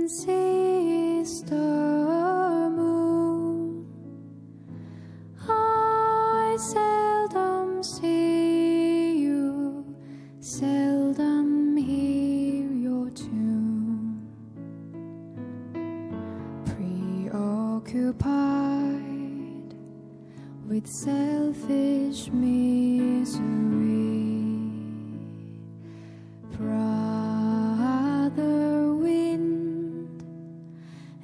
and sees the moon. I seldom see you, seldom hear your tune. Preoccupied with selfish misery, brother wind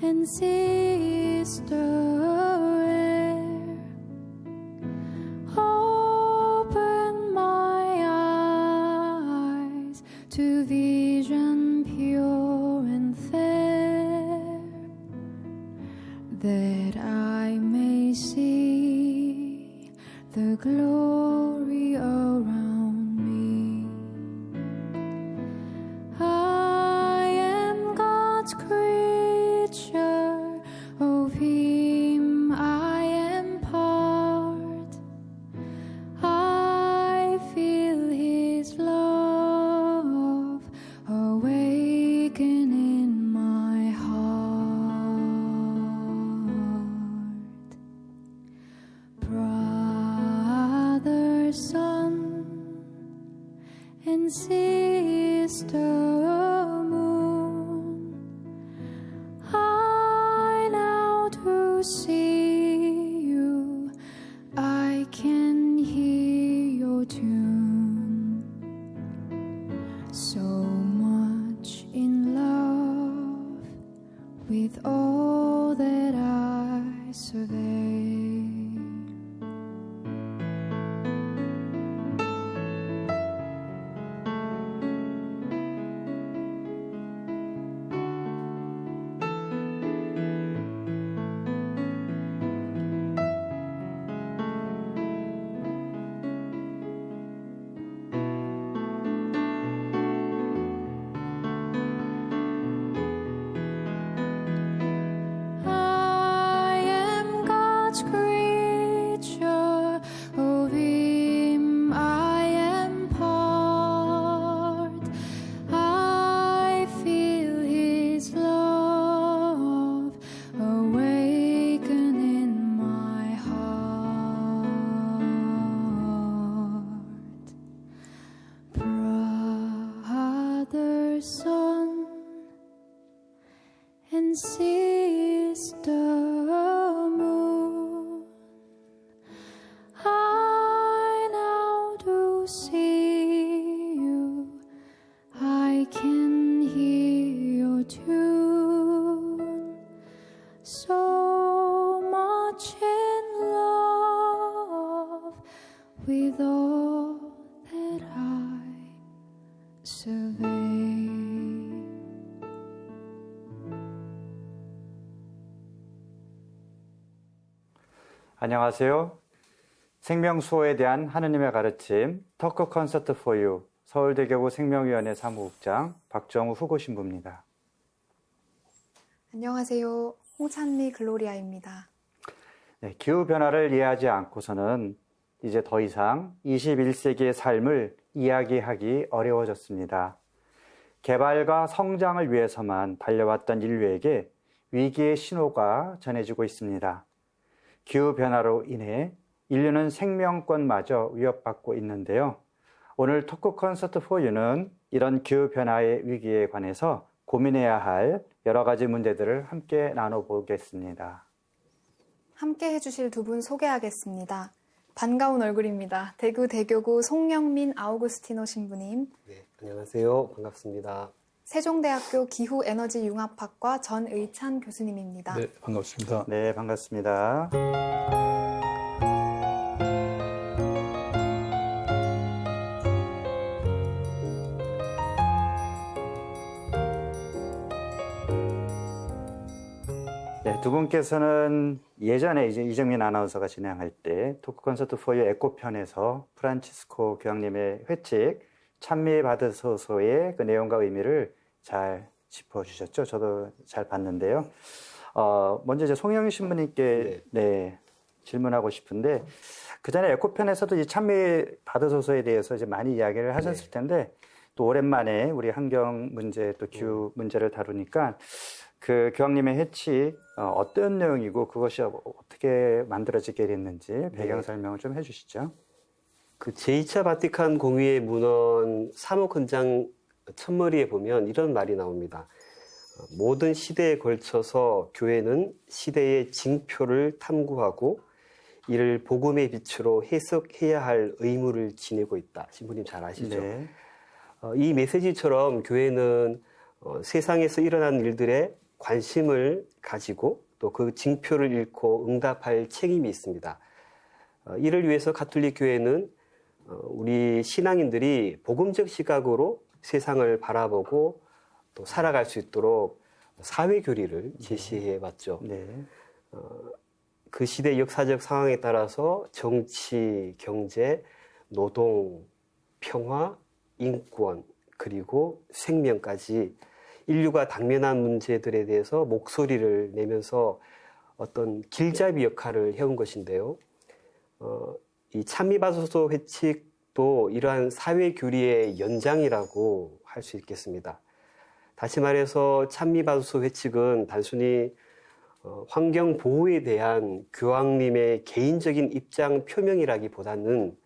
and sister air, open my eyes to vision pure and fair, that I may see the glory around me. I am God's creature, of Him I am part. I feel His love awaken in my heart. Brother, sun, and sister moon, I now do see you, I can hear your tune. So much in love with all that I survey. I am God's creature, of Him I am part. I feel His love awaken in my heart. Brother, son, and sister moon, I now do see you, I can hear your tune. So much in love with all that I survey. 안녕하세요. 생명수호에 대한 하느님의 가르침 토크 콘서트 for you 서울대교구 생명위원회 사무국장 박정우 후보신부입니다. 안녕하세요. 홍찬미 글로리아입니다. 네, 기후변화를 이해하지 않고서는 이제 더 이상 21세기의 삶을 이야기하기 어려워졌습니다. 개발과 성장을 위해서만 달려왔던 인류에게 위기의 신호가 전해지고 있습니다. 기후변화로 인해 인류는 생명권마저 위협받고 있는데요. 오늘 토크 콘서트 for you는 이런 기후변화의 위기에 관해서 고민해야 할 여러 가지 문제들을 함께 나눠보겠습니다. 함께 해주실 두 분 소개하겠습니다. 반가운 얼굴입니다. 대구 대교구 송영민 아우구스티노 신부님. 네, 안녕하세요. 반갑습니다. 세종대학교 기후에너지융합학과 전의찬 교수님입니다. 네, 반갑습니다. 네, 반갑습니다. 네, 두 분께서는 예전에 이제 이정민 아나운서가 진행할 때 토크 콘서트 for you 에코편에서 프란치스코 교황님의 회칙 찬미 받으소서의 그 내용과 의미를 잘 짚어주셨죠. 저도 잘 봤는데요. 먼저 이제 송영희 신부님께 네, 질문하고 싶은데 그 전에 에코편에서도 이 찬미 받으소서에 대해서 이제 많이 이야기를 하셨을 텐데 또 오랜만에 우리 환경 문제 또 기후 문제를 다루니까 그 교황님의 회칙 어떤 내용이고 그것이 어떻게 만들어지게 됐는지 배경 설명을 좀 해주시죠. 그 제2차 바티칸 공의회 문헌 3호 헌장 첫머리에 보면 이런 말이 나옵니다. 모든 시대에 걸쳐서 교회는 시대의 징표를 탐구하고 이를 복음의 빛으로 해석해야 할 의무를 지니고 있다. 신부님 잘 아시죠? 네. 이 메시지처럼 교회는 세상에서 일어나는 일들에 관심을 가지고 또 그 징표를 읽고 응답할 책임이 있습니다. 이를 위해서 가톨릭 교회는 우리 신앙인들이 복음적 시각으로 세상을 바라보고 또 살아갈 수 있도록 사회교리를 제시해 왔죠. 네. 그 시대 역사적 상황에 따라서 정치, 경제, 노동, 평화, 인권, 그리고 생명까지 인류가 당면한 문제들에 대해서 목소리를 내면서 어떤 길잡이 역할을 해온 것인데요. 이 찬미바소서 회칙도 이러한 사회교리의 연장이라고 할 수 있겠습니다. 다시 말해서 찬미바소서 회칙은 단순히 환경 보호에 대한 교황님의 개인적인 입장 표명이라기보다는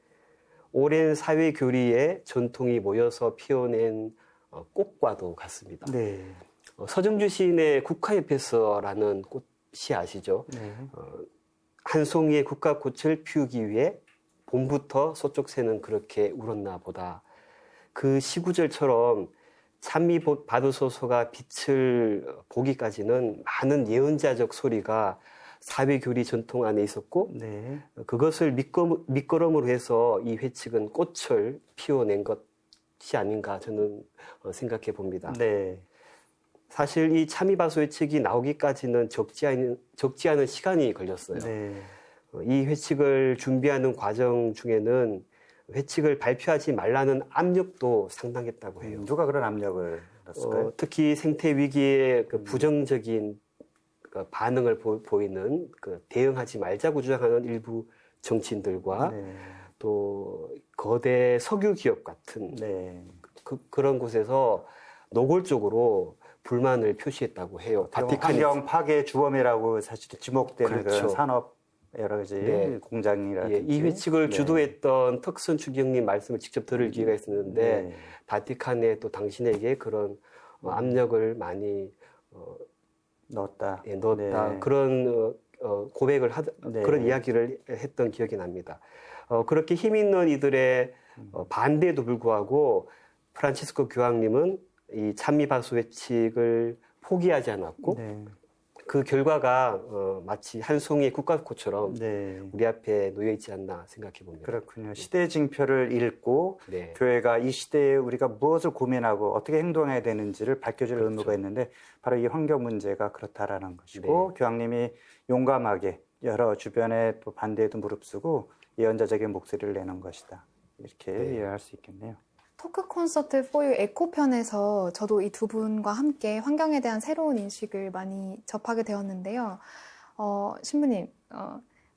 오랜 사회교리의 전통이 모여서 피워낸 꽃과도 같습니다. 네. 서정주 시인의 국화잎에서라는 꽃이 아시죠? 네. 한 송이의 국화꽃을 피우기 위해 봄부터 서쪽 새는 그렇게 울었나 보다. 그 시구절처럼 찬미 받으소서가 빛을 보기까지는 많은 예언자적 소리가 사회교리 전통 안에 있었고 네. 그것을 밑거름으로 해서 이 회칙은 꽃을 피워낸 것이 아닌가 저는 생각해 봅니다. 네. 사실 이 찬미바소 회칙이 나오기까지는 적지 않은 시간이 걸렸어요. 네. 이 회칙을 준비하는 과정 중에는 회칙을 발표하지 말라는 압력도 상당했다고 해요. 누가 그런 압력을 넣었을까요? 특히 생태 위기에 그 부정적인 그 반응을 보이는 그 대응하지 말자고 주장하는 일부 정치인들과 네. 또 거대 석유 기업 같은 네. 그런 곳에서 노골적으로 불만을 표시했다고 해요. 환경 파괴 주범이라고 사실 지목되는 그렇죠. 그런 산업 여러 가지 네. 공장이라든지 이 회칙을 네. 주도했던 턱선 추경님 말씀을 직접 들을 기회가 있었는데 네. 바티칸에 또 당신에게 그런 압력을 많이 넣었다. 넣었다. 네. 그런 고백을 네. 그런 이야기를 했던 기억이 납니다. 그렇게 힘 있는 이들의 반대에도 불구하고 프란치스코 교황님은 이 찬미바소 회칙을 포기하지 않았고 네. 그 결과가 마치 한 송이의 국화꽃처럼 네. 우리 앞에 놓여 있지 않나 생각해 봅니다. 그렇군요. 시대 징표를 읽고 네. 교회가 이 시대에 우리가 무엇을 고민하고 어떻게 행동해야 되는지를 밝혀줄 그렇죠. 의무가 있는데 바로 이 환경 문제가 그렇다라는 것이고 네. 교황님이 용감하게 여러 주변에 또 반대에도 무릅쓰고 예언자적인 목소리를 내는 것이다. 이렇게 네. 이해할 수 있겠네요. 토크 콘서트 For You 에코 편에서 저도 이 두 분과 함께 환경에 대한 새로운 인식을 많이 접하게 되었는데요. 신부님,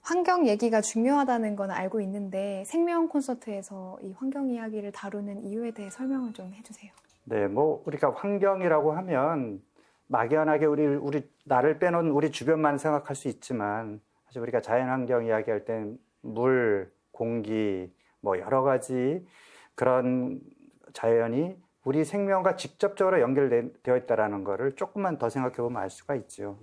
환경 얘기가 중요하다는 건 알고 있는데 생명 콘서트에서 이 환경 이야기를 다루는 이유에 대해 설명을 좀 해주세요. 네, 뭐 우리가 환경이라고 하면 막연하게 우리 나를 빼놓은 우리 주변만 생각할 수 있지만 사실 우리가 자연환경 이야기할 땐 물, 공기, 뭐 여러 가지 그런 자연이 우리 생명과 직접적으로 연결되어 있다는 것을 조금만 더 생각해 보면 알 수가 있죠.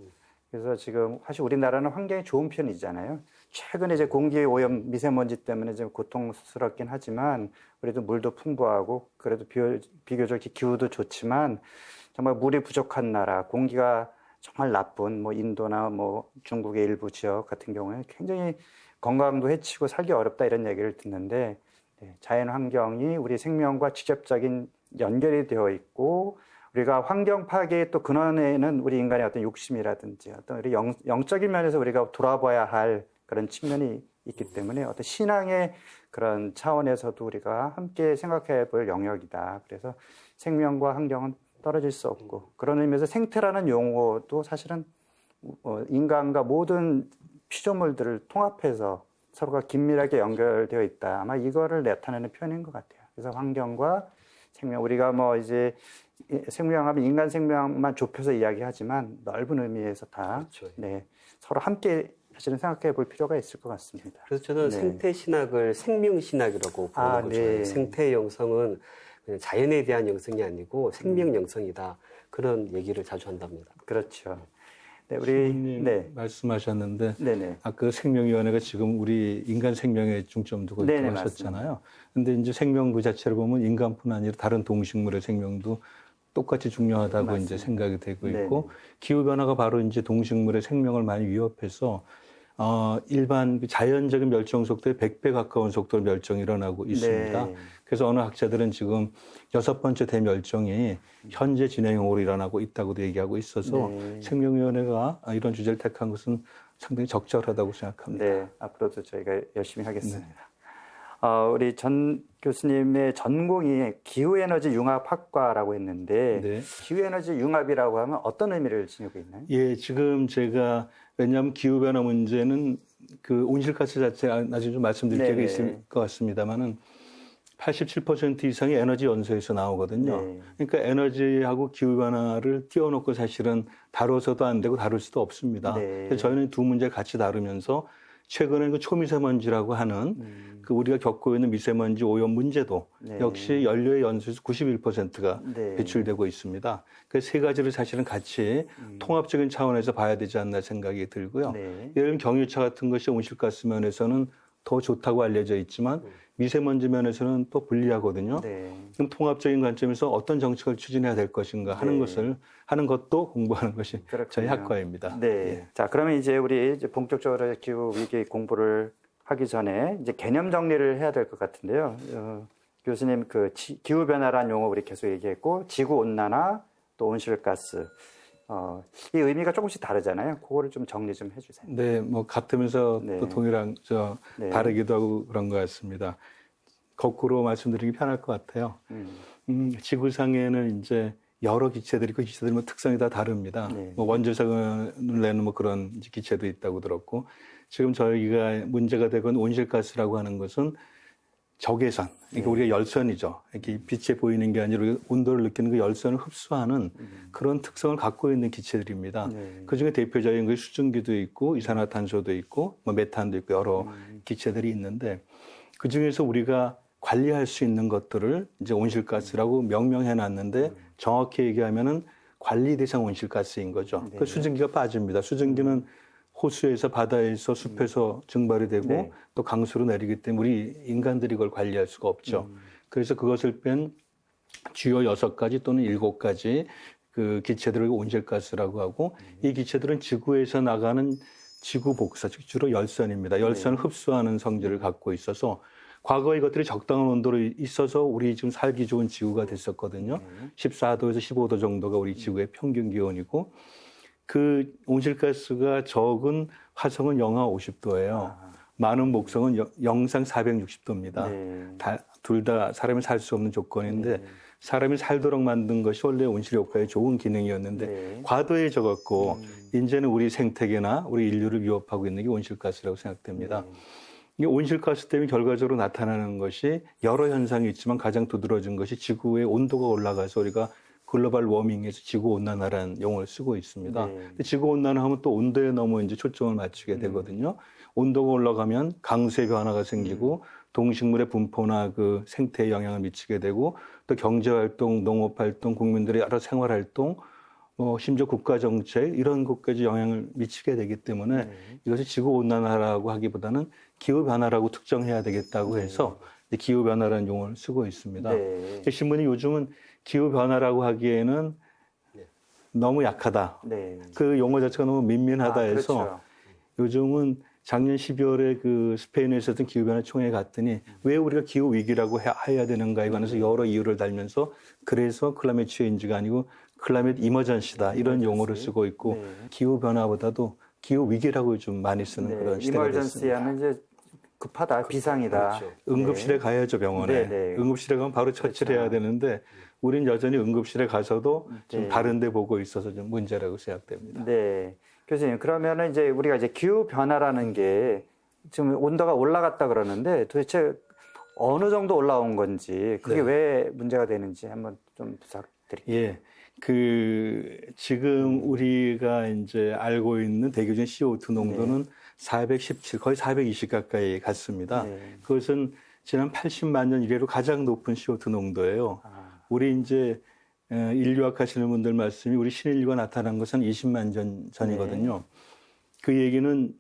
그래서 지금 사실 우리나라는 환경이 좋은 편이잖아요. 최근에 이제 공기 오염 미세먼지 때문에 좀 고통스럽긴 하지만 그래도 물도 풍부하고 그래도 비교적 기후도 좋지만 정말 물이 부족한 나라, 공기가 정말 나쁜 뭐 인도나 뭐 중국의 일부 지역 같은 경우에 굉장히 건강도 해치고 살기 어렵다 이런 얘기를 듣는데 자연 환경이 우리 생명과 직접적인 연결이 되어 있고 우리가 환경 파괴의 또 근원에는 우리 인간의 어떤 욕심이라든지 어떤 우리 영적인 면에서 우리가 돌아봐야 할 그런 측면이 있기 때문에 어떤 신앙의 그런 차원에서도 우리가 함께 생각해 볼 영역이다. 그래서 생명과 환경은 떨어질 수 없고 그런 의미에서 생태라는 용어도 사실은 인간과 모든 피조물들을 통합해서 서로가 긴밀하게 연결되어 있다. 아마 이거를 나타내는 표현인 것 같아요. 그래서 환경과 생명, 우리가 뭐 이제 생명하면 인간 생명만 좁혀서 이야기하지만 넓은 의미에서 다 그렇죠. 네, 서로 함께 사실은 생각해 볼 필요가 있을 것 같습니다. 그래서 저는 네. 생태신학을 생명신학이라고 부르는 거죠. 네. 생태의 영성은 그냥 자연에 대한 영성이 아니고 생명 영성이다. 그런 얘기를 자주 한답니다. 그렇죠. 네, 우리 신부님 네, 말씀하셨는데 네네, 아까 생명위원회가 지금 우리 인간 생명에 중점 두고 네네, 있다고 하셨잖아요. 근데 이제 생명 그 자체를 보면 인간뿐 아니라 다른 동식물의 생명도 똑같이 중요하다고 맞습니다. 이제 생각이 되고 네네. 있고 기후 변화가 바로 이제 동식물의 생명을 많이 위협해서 일반 그 자연적인 멸종 속도의 100배 가까운 속도로 멸종이 일어나고 있습니다. 네. 그래서 어느 학자들은 지금 6번째 대멸종이 현재 진행형으로 일어나고 있다고도 얘기하고 있어서 네. 생명위원회가 이런 주제를 택한 것은 상당히 적절하다고 생각합니다. 네, 앞으로도 저희가 열심히 하겠습니다. 우리 전 교수님의 전공이 기후에너지 융합학과라고 했는데 네. 기후에너지 융합이라고 하면 어떤 의미를 지니고 있나요? 예, 지금 제가 왜냐하면 기후변화 문제는 그 온실가스 자체가 나중에 좀 말씀드릴 네네. 기회가 있을 것 같습니다만은 87% 이상이 에너지 연소에서 나오거든요. 네. 그러니까 에너지하고 기후변화를 띄워놓고 사실은 다뤄서도 안 되고 다룰 수도 없습니다. 네. 그래서 저희는 두 문제를 같이 다루면서 최근에 그 초미세먼지라고 하는 그 우리가 겪고 있는 미세먼지 오염 문제도 네. 역시 연료의 연소에서 91%가 네. 배출되고 있습니다. 그래서 세 가지를 사실은 같이 통합적인 차원에서 봐야 되지 않나 생각이 들고요. 네. 예를 들면 경유차 같은 것이 온실가스 면에서는 더 좋다고 알려져 있지만 미세먼지 면에서는 또 불리하거든요. 네. 그럼 통합적인 관점에서 어떤 정책을 추진해야 될 것인가 하는 네. 하는 것도 공부하는 것이 그렇군요. 저희 학과입니다. 네. 예. 자, 그러면 이제 우리 이제 본격적으로 기후 위기 공부를 하기 전에 이제 개념 정리를 해야 될 것 같은데요. 교수님 그 기후 변화라는 용어 우리 계속 얘기했고 지구 온난화 또 온실가스 이 의미가 조금씩 다르잖아요. 그거를 좀 정리 좀 해주세요. 네, 뭐 같으면서 네. 또 동일한 네. 다르기도 하고 그런 것 같습니다. 거꾸로 말씀드리기 편할 것 같아요. 지구상에는 이제 여러 기체들이 그 기체들 뭐 특성이 다 다릅니다. 네. 뭐 원자성을 내는 뭐 그런 이제 기체도 있다고 들었고 지금 저희가 문제가 되고 있는 온실가스라고 하는 것은 적외선, 그러니까 우리가 열선이죠. 이렇게 빛에 보이는 게 아니라 온도를 느끼는 그 열선을 흡수하는 그런 특성을 갖고 있는 기체들입니다. 네. 그 중에 대표적인 게 수증기도 있고 이산화탄소도 있고 뭐 메탄도 있고 여러 기체들이 있는데 그 중에서 우리가 관리할 수 있는 것들을 이제 온실가스라고 명명해 놨는데 정확히 얘기하면은 관리 대상 온실가스인 거죠. 네. 그 수증기가 빠집니다. 수증기는 호수에서 바다에서 숲에서 증발이 되고 네. 또 강수로 내리기 때문에 우리 인간들이 그걸 관리할 수가 없죠. 그래서 그것을 뺀 주요 6가지 또는 7가지 그 기체들을 온실가스라고 하고 이 기체들은 지구에서 나가는 지구 복사, 즉 주로 열선입니다. 열선을 흡수하는 성질을 갖고 있어서 과거에 이것들이 적당한 온도로 있어서 우리 지금 살기 좋은 지구가 됐었거든요. 14도에서 15도 정도가 우리 지구의 평균 기온이고 그 온실가스가 적은 화성은 영하 50도예요. 많은 목성은 영상 460도입니다. 네. 둘 다 사람이 살 수 없는 조건인데 사람이 살도록 만든 것이 원래 온실 효과에 좋은 기능이었는데 네. 과도해져갖고 이제는 우리 생태계나 우리 인류를 위협하고 있는 게 온실가스라고 생각됩니다. 이 온실가스 때문에 결과적으로 나타나는 것이 여러 현상이 있지만 가장 두드러진 것이 지구의 온도가 올라가서 우리가 글로벌 워밍에서 지구 온난화라는 용어를 쓰고 있습니다. 네. 근데 지구 온난화하면 또 온도에 너무 이제 초점을 맞추게 되거든요. 온도가 올라가면 강수의 변화가 생기고 동식물의 분포나 그 생태에 영향을 미치게 되고 또 경제 활동, 농업 활동, 국민들의 여러 생활 활동, 뭐 심지어 국가 정책 이런 것까지 영향을 미치게 되기 때문에 이것이 지구 온난화라고 하기보다는 기후 변화라고 특정해야 되겠다고 해서 기후 변화라는 용어를 쓰고 있습니다. 네. 신문이 요즘은 기후 변화라고 하기에는 너무 약하다. 네. 그 용어 자체가 너무 민민하다 해서 그렇죠. 요즘은 작년 12월에 그 스페인에서 했던 기후변화 총회에 갔더니 왜 우리가 기후 위기라고 해야 되는가에 관해서 여러 이유를 달면서 그래서 클라이밋 체인지가 아니고 클라이밋 이머전시다 이런 용어를 쓰고 있고 기후 변화보다도 기후 위기라고 좀 많이 쓰는 그런 시대가 이머전시 됐습니다. 하면 이제 급하다, 비상이다. 그렇죠. 응급실에 가야죠, 병원에. 네. 응급실에 가면 바로 처치를 해야 되는데 우린 여전히 응급실에 가서도 좀 다른 데 보고 있어서 좀 문제라고 생각됩니다. 네. 교수님, 그러면은 이제 우리가 이제 기후 변화라는 게 지금 온도가 올라갔다 그러는데 도대체 어느 정도 올라온 건지 그게 네. 왜 문제가 되는지 한번 좀 부탁드릴게요. 예. 지금 우리가 이제 알고 있는 대기준 CO2 농도는 417, 거의 420 가까이 갔습니다. 네. 그것은 지난 80만 년 이래로 가장 높은 CO2 농도예요. 우리 이제 인류학 하시는 분들 말씀이 우리 신인류가 나타난 것은 20만 년 전이거든요. 그 얘기는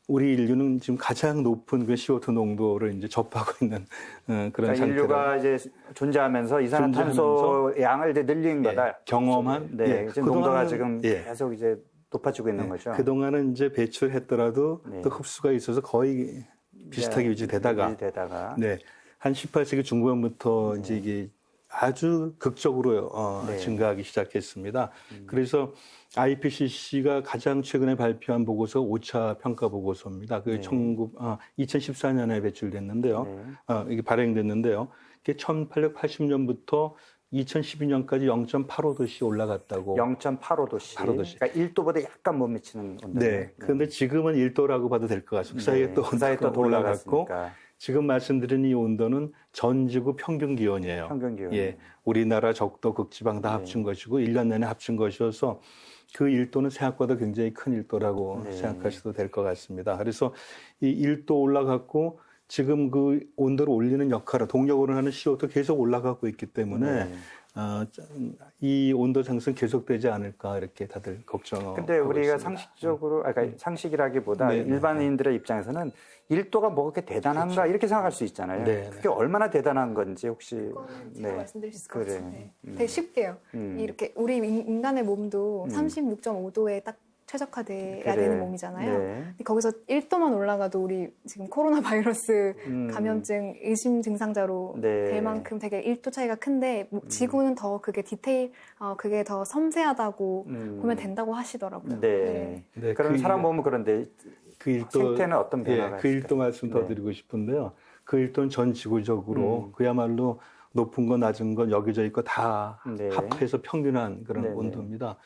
우리 인류는 지금 가장 높은 그 CO2 농도를 이제 접하고 있는 그런 그러니까 상태로. 인류가 이제 존재하면서 이산화탄소 양을 이제 늘린 거다. 경험한. 네, 예, 지금 농도가 지금 예. 계속 이제 높아지고 있는 거죠. 그동안은 이제 배출했더라도 네. 또 흡수가 있어서 거의 비슷하게 네, 유지되다가 유지되다가. 네. 한 18세기 중반부터 이제 이게 아주 극적으로 네. 증가하기 시작했습니다. 그래서 IPCC가 가장 최근에 발표한 보고서 5차 평가 보고서입니다. 그게 2014년에 배출됐는데요. 이게 발행됐는데요. 그게 1880년부터 2012년까지 0.85도씨 올라갔다고. 0.85도씨. 85도씨. 그러니까 1도보다 약간 못 미치는 온도. 네. 그런데 지금은 1도라고 봐도 될 것 같습니다. 그 사이에 또 그 사이에 또 온도가 올라갔고 올라갔으니까. 지금 말씀드린 이 온도는 전 지구 평균 기온이에요. 평균 기온. 예. 우리나라 적도, 극지방 다 합친 것이고 1년 내내 합친 것이어서 그 1도는 생각보다 굉장히 큰 1도라고 생각하셔도 될 것 같습니다. 그래서 이 1도 올라갔고 지금 그 온도를 올리는 역할을 동력으로 하는 CO2도 계속 올라가고 있기 때문에 이 온도 상승 계속되지 않을까 이렇게 다들 걱정하고 근데 우리가 있습니다. 상식적으로, 그러니까 상식이라기보다 네, 일반인들의 입장에서는 1도가 뭐 그렇게 대단한가 그렇죠. 이렇게 생각할 수 있잖아요. 네, 그게 얼마나 대단한 건지 혹시. 그거는 제가 말씀드릴 수 있을 것 그래. 같은데 되게 쉽게요. 음. 이렇게 우리 인간의 몸도 36.5도에 딱 최적화돼야 그래. 되는 몸이잖아요. 네. 근데 거기서 1도만 올라가도 우리 지금 코로나 바이러스 감염증 의심 증상자로 네. 될 만큼 되게 1도 차이가 큰데 지구는 더 그게 그게 더 섬세하다고 보면 된다고 하시더라고요. 네. 네, 그럼 그 사람 몸은 그런데 그 1도, 생태는 어떤 변화가 그 1도 말씀 더 네. 드리고 싶은데요. 그 1도는 전 지구적으로 그야말로 높은 거 낮은 거 여기저기 거 다 네. 합해서 평균한 그런 네네. 온도입니다.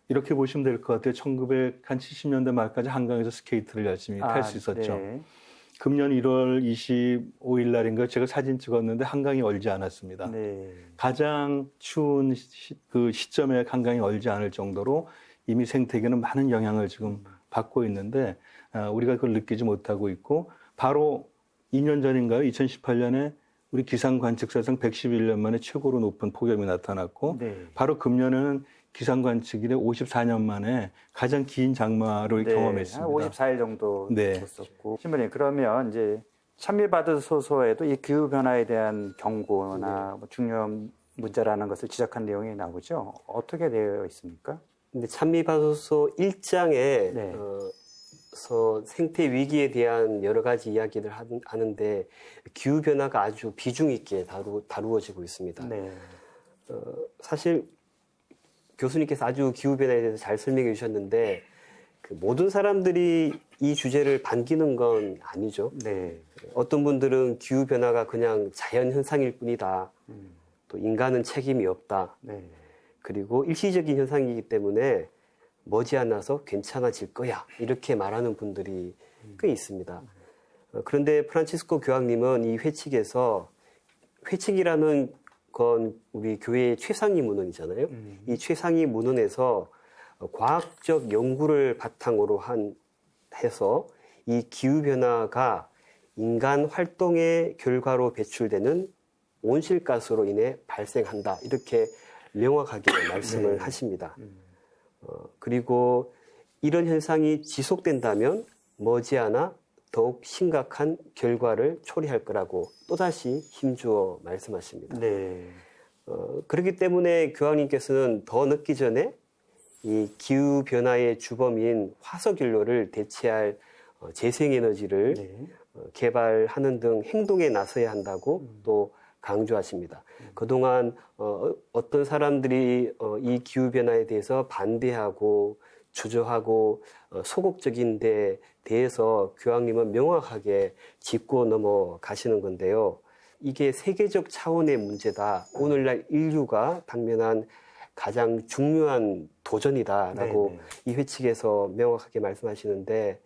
이렇게 보시면 될 것 같아요. 1970년대 말까지 한강에서 스케이트를 열심히 탈 수 있었죠. 네. 금년 1월 25일 날인가 제가 사진 찍었는데 한강이 얼지 않았습니다. 네. 가장 추운 그 시점에 한강이 얼지 않을 정도로 이미 생태계는 많은 영향을 지금 받고 있는데 우리가 그걸 느끼지 못하고 있고 바로 2년 전인가요? 2018년에 우리 기상 관측사상 111년 만에 최고로 높은 폭염이 나타났고 네. 바로 금년에는 기상 관측 이래 54년 만에 가장 긴 장마를 네. 경험했습니다. 한 54일 정도 네. 됐었고. 신부님, 그러면 이제 찬미받으소서에도 이 기후변화에 대한 경고나 뭐 중요한 문제라는 것을 지적한 내용이 나오죠. 어떻게 되어 있습니까? 근데 찬미받으소서 1장에 네. 생태 위기에 대한 여러 가지 이야기를 하는데 기후 변화가 아주 비중 있게 다루어지고 있습니다. 네. 사실 교수님께서 아주 기후 변화에 대해서 잘 설명해 주셨는데 그 모든 사람들이 이 주제를 반기는 건 아니죠. 네. 어떤 분들은 기후 변화가 그냥 자연 현상일 뿐이다. 또 인간은 책임이 없다. 네. 그리고 일시적인 현상이기 때문에 머지않아서 괜찮아질 거야. 이렇게 말하는 분들이 꽤 있습니다. 그런데 프란치스코 교황님은 이 회칙에서 회칙이라는 건 우리 교회의 최상위 문헌이잖아요. 이 최상위 문헌에서 과학적 연구를 바탕으로 해서 이 기후변화가 인간 활동의 결과로 배출되는 온실가스로 인해 발생한다. 이렇게 명확하게 말씀을 하십니다. 그리고 이런 현상이 지속된다면 머지않아 더욱 심각한 결과를 초래할 거라고 또다시 힘주어 말씀하십니다. 네. 그렇기 때문에 교황님께서는 더 늦기 전에 이 기후변화의 주범인 화석연료를 대체할 재생에너지를 네. 개발하는 등 행동에 나서야 한다고 또 강조하십니다. 그동안 어떤 사람들이 이 기후변화에 대해서 반대하고 주저하고 소극적인 데 대해서 교황님은 명확하게 짚고 넘어가시는 건데요. 이게 세계적 차원의 문제다. 오늘날 인류가 당면한 가장 중요한 도전이다라고 네네. 이 회칙에서 명확하게 말씀하시는데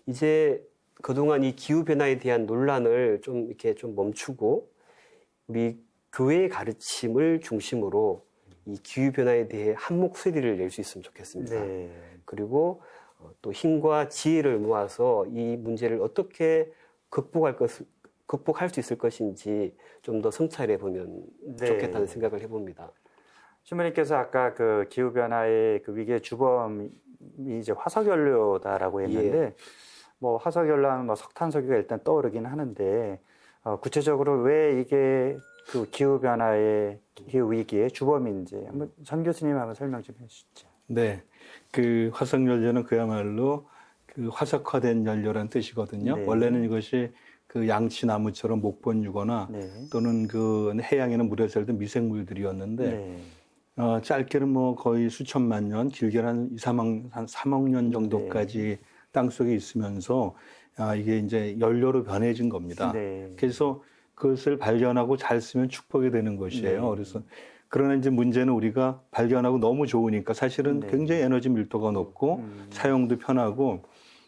이제 그동안 이 기후변화에 대한 논란을 좀 이렇게 좀 멈추고 우리 교회의 가르침을 중심으로 이 기후변화에 대해 한 목소리를 낼 수 있으면 좋겠습니다. 네. 그리고 또 힘과 지혜를 모아서 이 문제를 어떻게 극복할 수 있을 것인지 좀 더 성찰해 보면 네. 좋겠다는 생각을 해봅니다. 신부님께서 아까 그 기후변화의 그 위기의 주범이 이제 화석연료다라고 했는데, 뭐 화석연료하면 뭐 석탄석유가 일단 떠오르긴 하는데, 구체적으로 왜 이게 그 기후변화의 기후위기의 주범인지 한번 전 교수님 한번 설명 좀 해주시죠. 네. 그 화석연료는 그야말로 그 화석화된 연료란 뜻이거든요. 네. 원래는 이것이 그 양치나무처럼 목본유거나 네. 또는 그 해양에는 물에 살던 미생물들이었는데 네. 짧게는 뭐 거의 수천만 년, 길게는 한 3억 년 정도까지 땅속에 있으면서 이게 이제 연료로 변해진 겁니다. 네. 그래서 그것을 발견하고 잘 쓰면 축복이 되는 것이에요. 네. 그래서 그러나 이제 문제는 우리가 발견하고 너무 좋으니까 사실은 네. 굉장히 에너지 밀도가 높고 사용도 편하고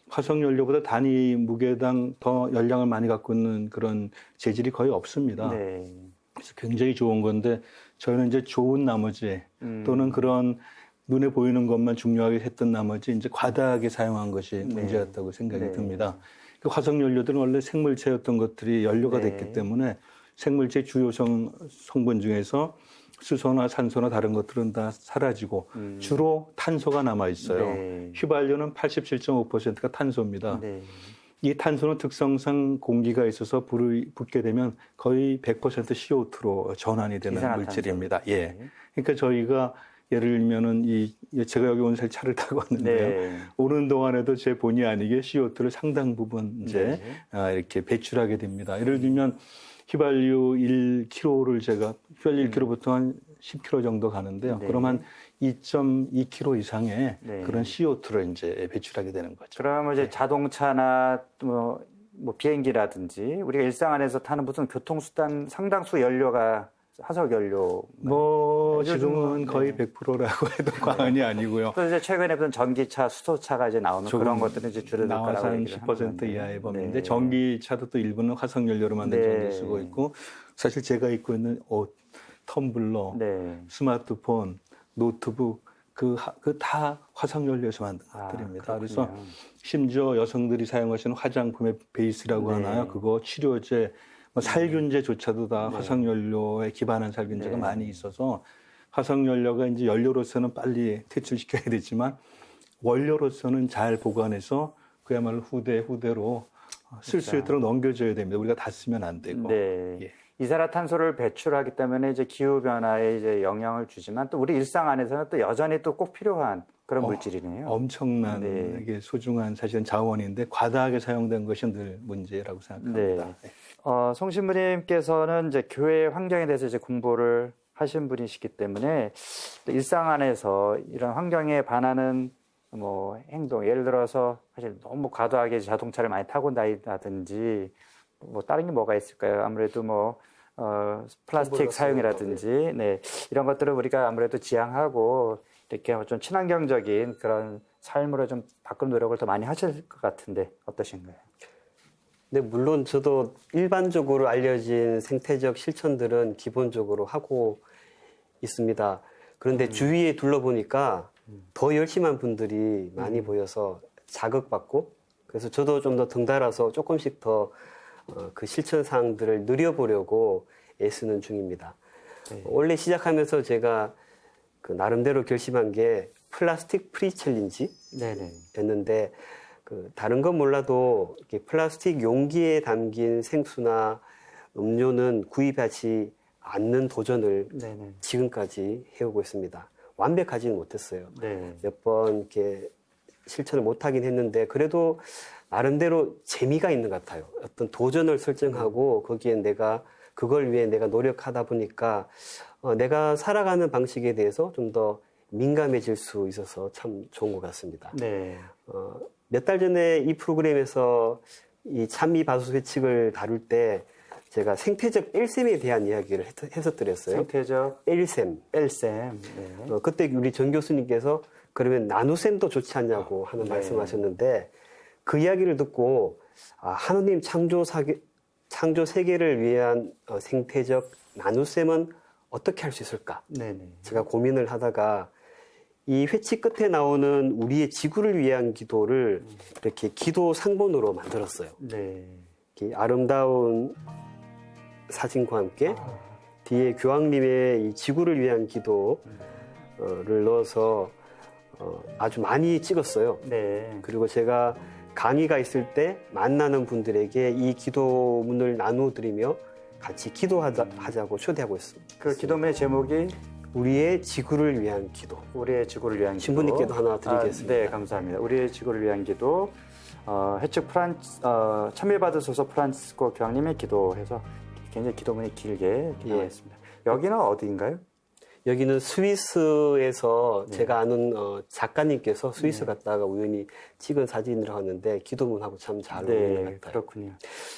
화석연료보다 단위 무게당 더 열량을 많이 갖고 있는 그런 재질이 거의 없습니다. 네. 그래서 굉장히 좋은 건데 저희는 이제 좋은 나머지 또는 그런 눈에 보이는 것만 중요하게 했던 나머지 이제 과다하게 사용한 것이 문제였다고 생각이 네. 듭니다. 그 화석연료들은 원래 생물체였던 것들이 연료가 네. 됐기 때문에 생물체 주요 성분 중에서 수소나 산소나 다른 것들은 다 사라지고 주로 탄소가 남아 있어요. 네. 휘발유는 87.5%가 탄소입니다. 네. 이 탄소는 특성상 공기가 있어서 불이 붙게 되면 거의 100% CO2로 전환이 되는 이산화탄소. 물질입니다. 예. 네. 그러니까 저희가 예를 들면은 제가 여기 온 차를 타고 왔는데요. 네. 오는 동안에도 제 본의 아니게 CO2를 상당 부분 이제 이렇게 배출하게 됩니다. 예를 들면 휘발유 1kg를 제가 휘발유 1kg 보통 한 10km 정도 가는데요. 네. 그러면 2.2kg 이상의 네. 그런 CO2를 이제 배출하게 되는 거죠. 그러면 이제 자동차나 뭐 비행기라든지 우리가 일상 안에서 타는 무슨 교통수단 상당수 연료가 화석연료. 뭐 요즘은 지금은 거의 네. 100%라고 해도 과언이 아니고요. 또 이제 최근에 무슨 전기차, 수소차가 이제 나오면 그런 것들은 이제 줄어들 거라고 나와서 한 얘기를 하는 10% 건데. 이하의 범위인데 네. 전기차도 또 일부는 화석연료로 만든 네. 전기를 쓰고 있고 사실 제가 입고 있는 옷, 텀블러, 네. 스마트폰, 노트북 그 다 화석연료에서 만든 것들입니다. 그렇군요. 그래서 심지어 여성들이 사용하시는 화장품의 베이스라고 네. 하나요? 그거 치료제, 뭐 살균제조차도 다 네. 화석연료에 기반한 살균제가 네. 많이 있어서 화석연료가 이제 연료로서는 빨리 퇴출시켜야 되지만 원료로서는 잘 보관해서 그야말로 후대로 쓸 수 있도록 넘겨줘야 됩니다. 우리가 다 쓰면 안 되고. 네. 예. 이산화탄소를 배출하기 때문에 이제 기후 변화에 이제 영향을 주지만 또 우리 일상 안에서는 또 여전히 또 꼭 필요한 그런 물질이네요. 엄청난 네. 이게 소중한 사실은 자원인데 과다하게 사용된 것이 늘 문제라고 생각합니다. 네. 송 신부님께서는 이제 교회 환경에 대해서 이제 공부를 하신 분이시기 때문에 또 일상 안에서 이런 환경에 반하는 뭐 행동, 예를 들어서 사실 너무 과도하게 자동차를 많이 타고 다닌다든지 뭐 다른 게 뭐가 있을까요? 아무래도 뭐 플라스틱 사용이라든지 네, 이런 것들을 우리가 아무래도 지양하고 이렇게 좀 친환경적인 그런 삶으로 좀 바꿀 노력을 더 많이 하실 것 같은데 어떠신가요? 네, 물론 저도 일반적으로 알려진 생태적 실천들은 기본적으로 하고 있습니다. 그런데 주위에 둘러보니까 더 열심한 분들이 많이 보여서 자극받고 그래서 저도 좀 더 덩달아서 조금씩 더 그 실천 사항들을 누려보려고 애쓰는 중입니다. 네. 원래 시작하면서 제가 그 나름대로 결심한 게 플라스틱 프리 챌린지였는데 그 다른 건 몰라도 이렇게 플라스틱 용기에 담긴 생수나 음료는 구입하지 않는 도전을 네네. 지금까지 해오고 있습니다. 완벽하지는 못했어요. 네. 몇 번 이렇게 실천을 못하긴 했는데 그래도 나름대로 재미가 있는 것 같아요. 어떤 도전을 설정하고 거기에 그걸 위해 내가 노력하다 보니까 내가 살아가는 방식에 대해서 좀 더 민감해질 수 있어서 참 좋은 것 같습니다. 네. 몇 달 전에 이 프로그램에서 이 찬미바수 회칙을 다룰 때 제가 생태적 뺄셈에 대한 이야기를 했었더랬어요. 생태적 뺄셈. 뺄셈. 네. 그때 우리 전 교수님께서 그러면 나누셈도 좋지 않냐고 하는 네. 말씀하셨는데 그 이야기를 듣고 하느님 창조 세계를 위한 생태적 나눗셈은 어떻게 할 수 있을까? 네네. 제가 고민을 하다가 이 회치 끝에 나오는 우리의 지구를 위한 기도를 이렇게 기도 상본으로 만들었어요. 네. 이렇게 아름다운 사진과 함께 뒤에 교황님의 이 지구를 위한 기도를 넣어서 아주 많이 찍었어요. 네. 그리고 제가 강의가 있을 때 만나는 분들에게 이 기도문을 나눠드리며 같이 기도하자고 초대하고 있습니다. 그 기도문의 제목이 우리의 지구를 위한 기도. 우리의 지구를 위한 기도. 신부님께도 하나 드리겠습니다. 네, 감사합니다. 우리의 지구를 위한 기도. 해측 참여받으소서 프란치스코 교황님의 기도해서 굉장히 기도문이 길게 나와있습니다. 여기는 어디인가요? 여기는 스위스에서 네. 제가 아는 작가님께서 스위스 갔다가 우연히 찍은 사진이라고 하는데 기도문하고 참 잘 어울리는 것 네, 같아요. 그렇군요.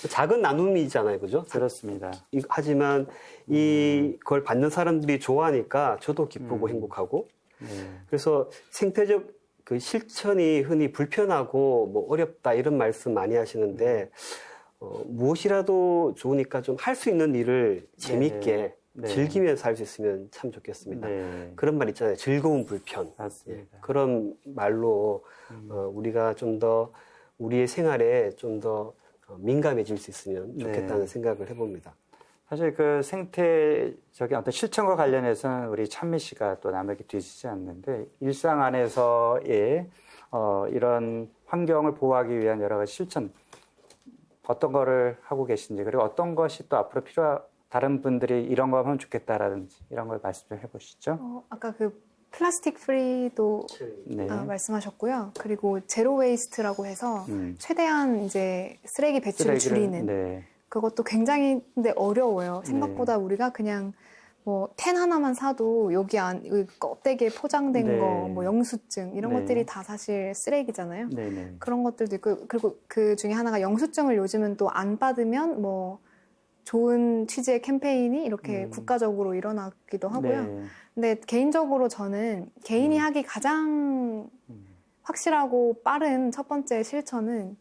작은 나눔이잖아요, 그죠? 그렇습니다. 하지만 이걸 받는 사람들이 좋아하니까 저도 기쁘고 행복하고 네. 그래서 생태적 그 실천이 흔히 불편하고 뭐 어렵다 이런 말씀 많이 하시는데 무엇이라도 좋으니까 좀 할 수 있는 일을 재밌게 네. 즐기면서 할 수 있으면 참 좋겠습니다. 네. 그런 말 있잖아요. 즐거운 불편. 맞습니다. 그런 말로 우리가 좀 더 우리의 생활에 좀 더 민감해질 수 있으면 좋겠다는 네. 생각을 해봅니다. 사실 그 생태적인 어떤 실천과 관련해서는 우리 찬미 씨가 또 남에게 뒤지지 않는데 일상 안에서의 이런 환경을 보호하기 위한 여러 가지 실천 어떤 거를 하고 계신지 그리고 어떤 것이 또 앞으로 다른 분들이 이런 거 하면 좋겠다라든지 이런 걸 말씀 좀 해보시죠. 아까 그 플라스틱 프리도 네. 말씀하셨고요. 그리고 제로 웨이스트라고 해서 음. 최대한 이제 쓰레기 배출을 줄이는 네. 그것도 굉장히 근데 어려워요. 생각보다 우리가 그냥 뭐 텐 하나만 사도 여기 껍데기에 포장된 네. 거, 뭐 영수증 이런 네. 것들이 다 사실 쓰레기잖아요. 네네. 그런 것들도 있고 그리고 그 중에 하나가 영수증을 요즘은 또 안 받으면 뭐 좋은 취지의 캠페인이 이렇게 국가적으로 일어나기도 하고요. 네. 근데 개인적으로 저는 개인이 하기 가장 확실하고 빠른 첫 번째 실천은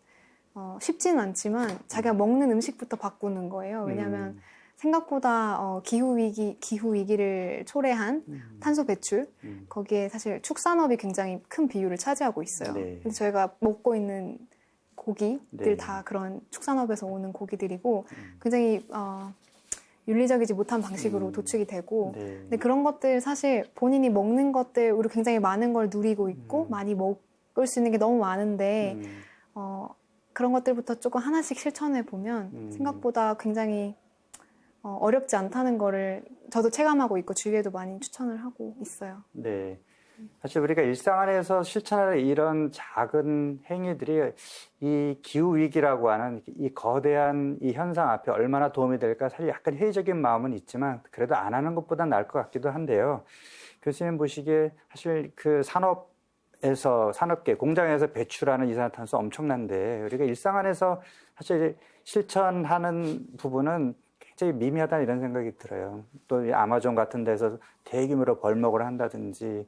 쉽지는 않지만 자기가 먹는 음식부터 바꾸는 거예요. 왜냐하면 생각보다 기후 위기를 초래한 탄소 배출 거기에 사실 축산업이 굉장히 큰 비율을 차지하고 있어요. 네. 그래서 저희가 먹고 있는 고기들 네. 다 그런 축산업에서 오는 고기들이고 굉장히 윤리적이지 못한 방식으로 도축이 되고 네. 근데 그런 것들 사실 본인이 먹는 것들 우리 굉장히 많은 걸 누리고 있고 많이 먹을 수 있는 게 너무 많은데 그런 것들부터 조금 하나씩 실천해 보면 생각보다 굉장히 어렵지 않다는 거를 저도 체감하고 있고 주위에도 많이 추천을 하고 있어요. 네. 사실 우리가 일상 안에서 실천하는 이런 작은 행위들이 이 기후위기라고 하는 이 거대한 이 현상 앞에 얼마나 도움이 될까 사실 약간 회의적인 마음은 있지만 그래도 안 하는 것보단 나을 것 같기도 한데요. 교수님 보시기에 사실 그 산업계, 공장에서 배출하는 이산화탄소 엄청난데 우리가 일상 안에서 사실 실천하는 부분은 굉장히 미미하다 이런 생각이 들어요. 또 아마존 같은 데서 대규모로 벌목을 한다든지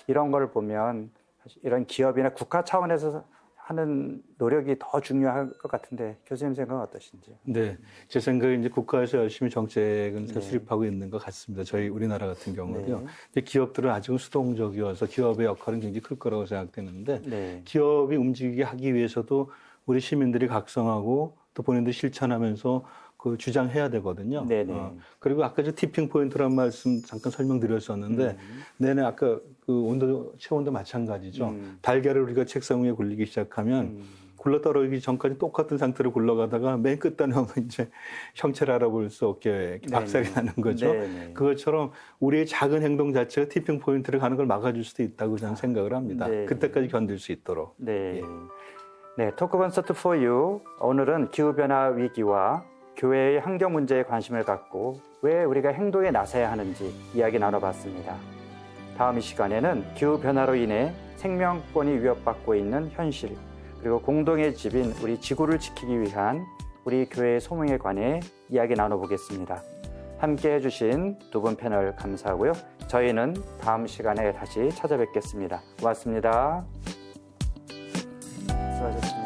이런 걸 보면 사실 이런 기업이나 국가 차원에서 하는 노력이 더 중요할 것 같은데 교수님 생각은 어떠신지요? 네, 제 생각에 이제 국가에서 열심히 정책은 네. 수립하고 있는 것 같습니다. 저희 우리나라 같은 경우도요. 네. 근데 기업들은 아직은 수동적이어서 기업의 역할은 굉장히 클 거라고 생각되는데 네. 기업이 움직이게 하기 위해서도 우리 시민들이 각성하고 또 본인들 실천하면서 그 주장해야 되거든요. 네네. 그리고 아까 저 티핑 포인트란 말씀 잠깐 설명드렸었는데, 내내 아까 그 체온도 마찬가지죠. 달걀을 우리가 책상 위에 굴리기 시작하면 굴러 떨어지기 전까지 똑같은 상태로 굴러가다가 맨 끝단에 오면 이제 형체를 알아볼 수 없게 박살이 나는 거죠. 네네. 그것처럼 우리의 작은 행동 자체가 티핑 포인트를 가는 걸 막아줄 수도 있다고 저는 생각을 합니다. 네네. 그때까지 견딜 수 있도록. 네. 예. 네, 토크 콘서트 for you. 오늘은 기후변화 위기와 교회의 환경 문제에 관심을 갖고 왜 우리가 행동에 나서야 하는지 이야기 나눠봤습니다. 다음 이 시간에는 기후변화로 인해 생명권이 위협받고 있는 현실, 그리고 공동의 집인 우리 지구를 지키기 위한 우리 교회의 소명에 관해 이야기 나눠보겠습니다. 함께 해주신 두 분 패널 감사하고요. 저희는 다음 시간에 다시 찾아뵙겠습니다. 고맙습니다. 수고하셨습니다.